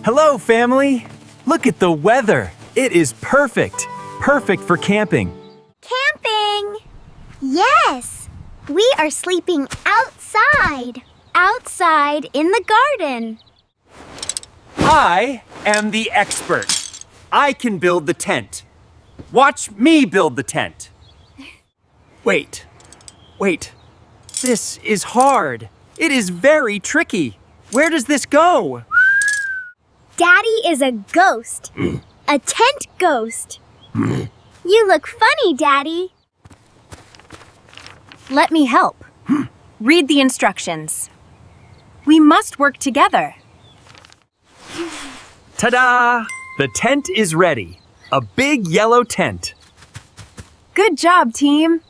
Hello, family! Look at the weather. It is perfect. Perfect for camping. Camping! Yes! We are sleeping outside. Outside in the garden. I am the expert. I can build the tent. Watch me build the tent. Wait. This is hard. It is very tricky. Where does this go? Daddy is a ghost. A tent ghost. You look funny, Daddy. Let me help. Read the instructions. We must work together. Ta-da! The tent is ready. A big yellow tent. Good job, team.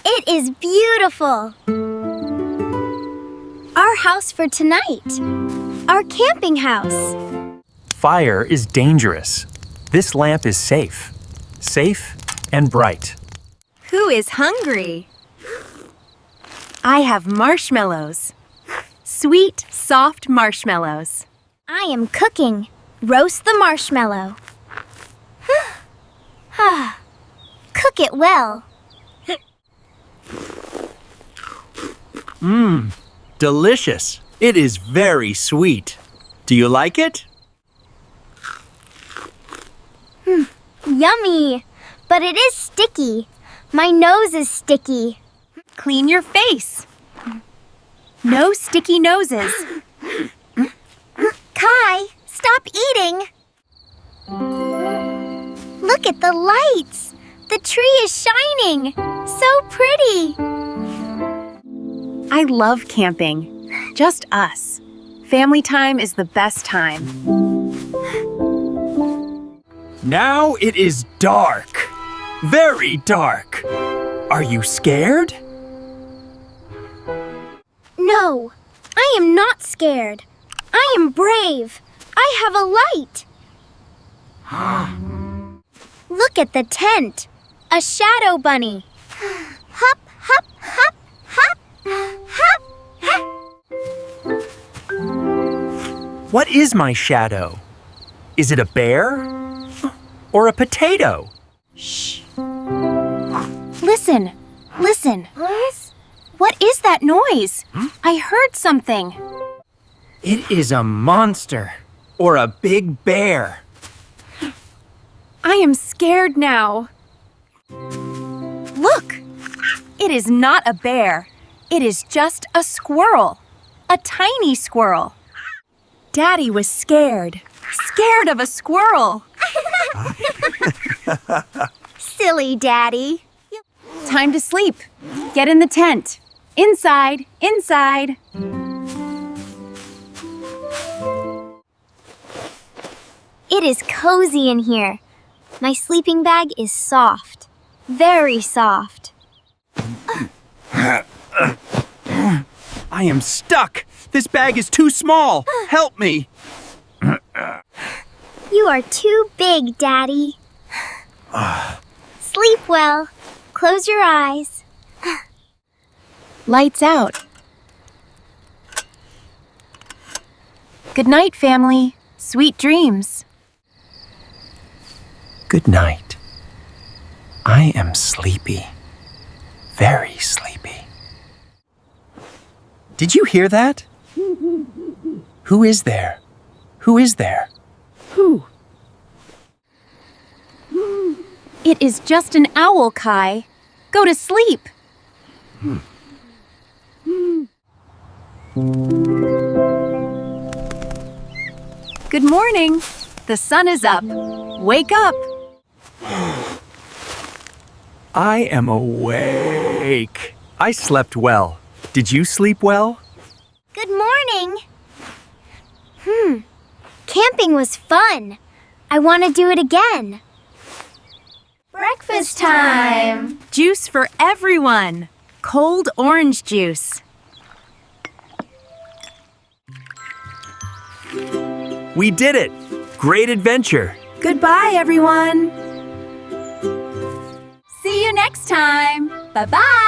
It is beautiful. Our house for tonight. Our camping house. Fire is dangerous. This lamp is safe. Safe and bright. Who is hungry? I have marshmallows. Sweet, soft marshmallows. I am cooking. Roast the marshmallow. Cook it well. Delicious. It is very sweet. Do you like it? Yummy. But it is sticky. My nose is sticky. Clean your face. No sticky noses. Kai, stop eating. Look at the lights. The tree is shining. So pretty. I love camping. Just us. Family time is the best time. Now it is dark. Very dark. Are you scared? No, I am not scared. I am brave. I have a light. Look at the tent. A shadow bunny. Hop, hop, hop, hop, hop, hop. What is my shadow? Is it a bear? Or a potato? Shh. Listen. What is that noise? I heard something. It is a monster. Or a big bear. I am scared now. Look! It is not a bear. It is just a squirrel. A tiny squirrel. Daddy was scared. Scared of a squirrel. Silly Daddy. Time to sleep. Get in the tent. Inside. It is cozy in here. My sleeping bag is soft. Very soft. I am stuck. This bag is too small. Help me. You are too big, Daddy. Sleep well. Close your eyes. Lights out. Good night, family. Sweet dreams. Good night. I am sleepy. Very sleepy. Did you hear that? Who is there? Who is there? Who? It is just an owl, Kai. Go to sleep. Good morning. The sun is up. Wake up. I am awake. I slept well. Did you sleep well? Good morning. Camping was fun. I want to do it again. Breakfast time. Juice for everyone. Cold orange juice. We did it. Great adventure. Goodbye, everyone. See you next time. Bye-bye.